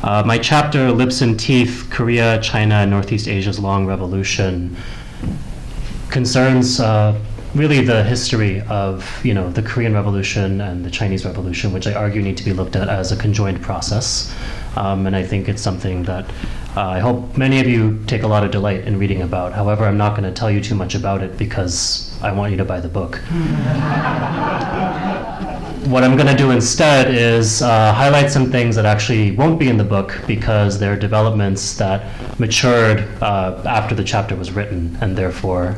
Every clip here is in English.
My chapter, Lips and Teeth, Korea, China, and Northeast Asia's Long Revolution, concerns really the history of the Korean Revolution and the Chinese Revolution, which I argue need to be looked at as a conjoint process. And I think it's something that I hope many of you take a lot of delight in reading about. However, I'm not going to tell you too much about it because I want you to buy the book. What I'm going to do instead is highlight some things that actually won't be in the book because they're developments that matured after the chapter was written, and therefore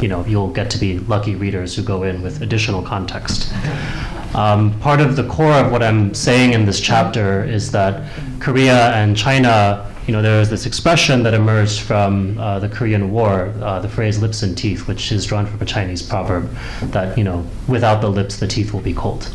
you'll get to be lucky readers who go in with additional context. Part of the core of what I'm saying in this chapter is that Korea and China, there's this expression that emerged from the Korean War, the phrase lips and teeth, which is drawn from a Chinese proverb that, without the lips, the teeth will be cold.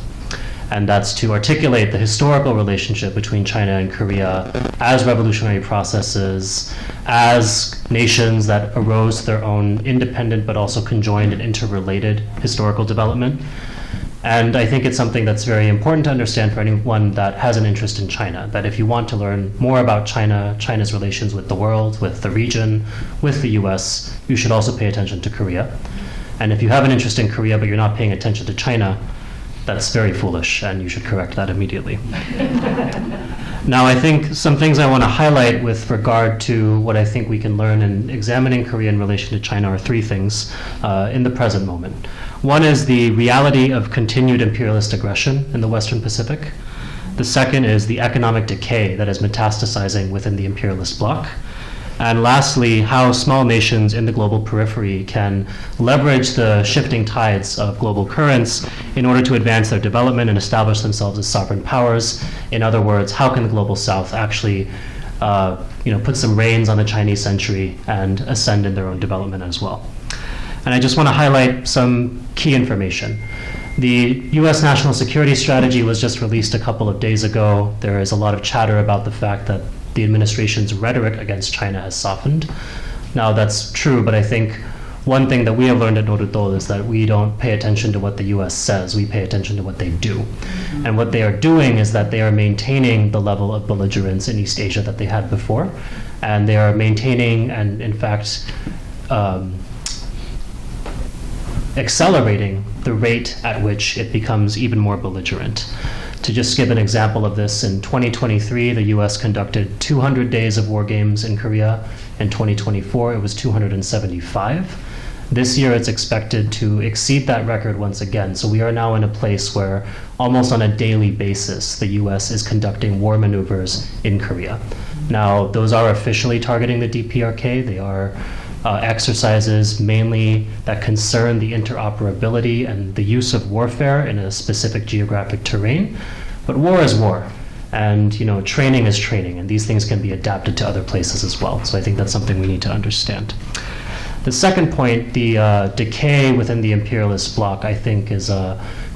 And that's to articulate the historical relationship between China and Korea as revolutionary processes, as nations that arose to their own independent but also conjoined and interrelated historical development. And I think it's something that's very important to understand for anyone that has an interest in China, that if you want to learn more about China, China's relations with the world, with the region, with the US, you should also pay attention to Korea. And if you have an interest in Korea but you're not paying attention to China, that's very foolish, and you should correct that immediately. Now, I think some things I want to highlight with regard to what I think we can learn in examining Korea in relation to China are three things in the present moment. One is the reality of continued imperialist aggression in the Western Pacific. The second is the economic decay that is metastasizing within the imperialist bloc. And lastly, how small nations in the global periphery can leverage the shifting tides of global currents in order to advance their development and establish themselves as sovereign powers. In other words, how can the global South actually put some reins on the Chinese century and ascend in their own development as well? And I just want to highlight some key information. The U.S. National Security Strategy was just released a couple of days ago. There is a lot of chatter about the fact that the administration's rhetoric against China has softened. Now, that's true, but I think one thing that we have learned at Nodutol is that we don't pay attention to what the U.S. says, we pay attention to what they do. And what they are doing is that they are maintaining the level of belligerence in East Asia that they had before, and they are maintaining and, in fact, accelerating the rate at which it becomes even more belligerent. To just give an example of this, in 2023, the US conducted 200 days of war games in Korea. In 2024, it was 275. This year, it's expected to exceed that record once again. So we are now in a place where almost on a daily basis, the US is conducting war maneuvers in Korea. Now, those are officially targeting the DPRK. They are exercises mainly that concern the interoperability and the use of warfare in a specific geographic terrain. But war is war, and training is training, and these things can be adapted to other places as well. So I think that's something we need to understand. The second point, the decay within the imperialist bloc, I think is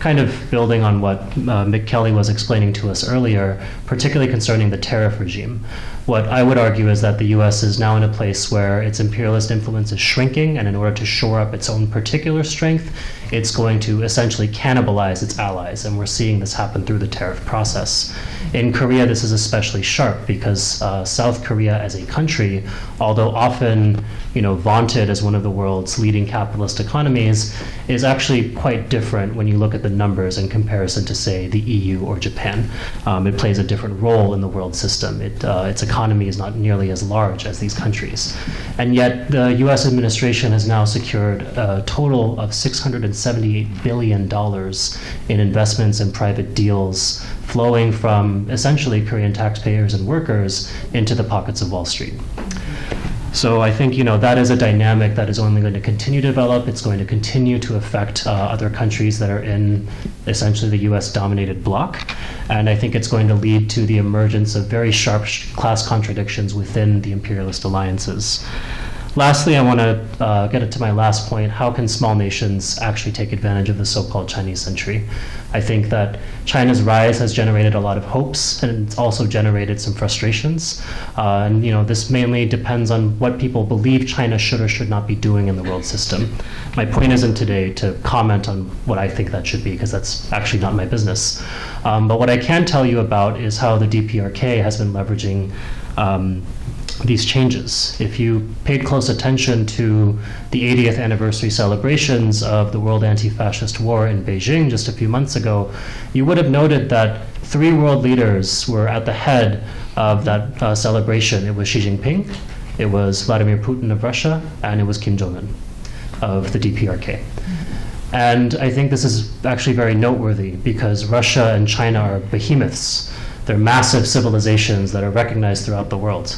kind of building on what Mick Kelly was explaining to us earlier, particularly concerning the tariff regime. What I would argue is that the US is now in a place where its imperialist influence is shrinking, and in order to shore up its own particular strength, it's going to essentially cannibalize its allies, and we're seeing this happen through the tariff process. In Korea, this is especially sharp because South Korea as a country, although often vaunted as one of the world's leading capitalist economies, is actually quite different when you look at the numbers in comparison to, say, the EU or Japan. It plays a different role in the world system. Its economy is not nearly as large as these countries. And yet the US administration has now secured a total of $678 billion in investments and private deals flowing from essentially Korean taxpayers and workers into the pockets of Wall Street. So I think that is a dynamic that is only going to continue to develop. It's going to continue to affect other countries that are in essentially the US-dominated bloc. And I think it's going to lead to the emergence of very sharp class contradictions within the imperialist alliances. Lastly, I want to get to my last point. How can small nations actually take advantage of the so-called Chinese century? I think that China's rise has generated a lot of hopes, and it's also generated some frustrations. And this mainly depends on what people believe China should or should not be doing in the world system. My point isn't today to comment on what I think that should be, because that's actually not my business. But what I can tell you about is how the DPRK has been leveraging these changes. If you paid close attention to the 80th anniversary celebrations of the World Anti-Fascist War in Beijing just a few months ago, you would have noted that 3 world leaders were at the head of that celebration. It was Xi Jinping, it was Vladimir Putin of Russia, and it was Kim Jong-un of the DPRK. And I think this is actually very noteworthy because Russia and China are behemoths. They're massive civilizations that are recognized throughout the world.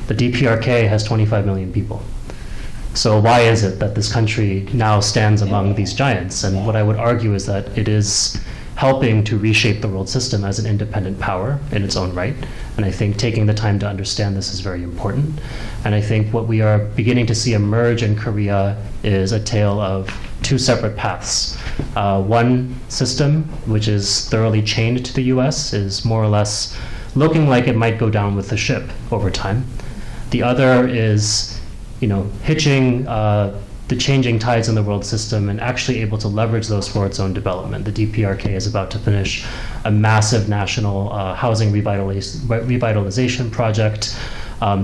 The DPRK has 25 million people. So why is it that this country now stands among these giants? And what I would argue is that it is helping to reshape the world system as an independent power in its own right. And I think taking the time to understand this is very important. And I think what we are beginning to see emerge in Korea is a tale of 2 separate paths. One system, which is thoroughly chained to the US, is more or less looking like it might go down with the ship over time. The other is, hitching the changing tides in the world system and actually able to leverage those for its own development. The DPRK is about to finish a massive national housing revitalization project.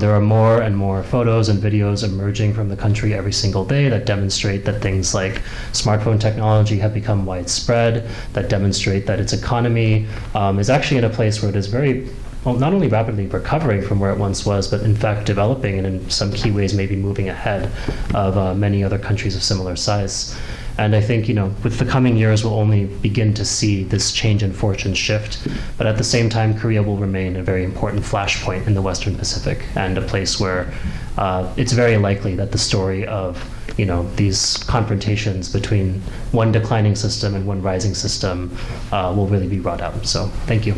There are more and more photos and videos emerging from the country every single day that demonstrate that things like smartphone technology have become widespread, that demonstrate that its economy is actually in a place where it is not only rapidly recovering from where it once was, but in fact developing and in some key ways maybe moving ahead of many other countries of similar size. And I think, with the coming years, we'll only begin to see this change in fortune shift. But at the same time, Korea will remain a very important flashpoint in the Western Pacific and a place where it's very likely that the story of, these confrontations between one declining system and one rising system will really be wrought out. So thank you.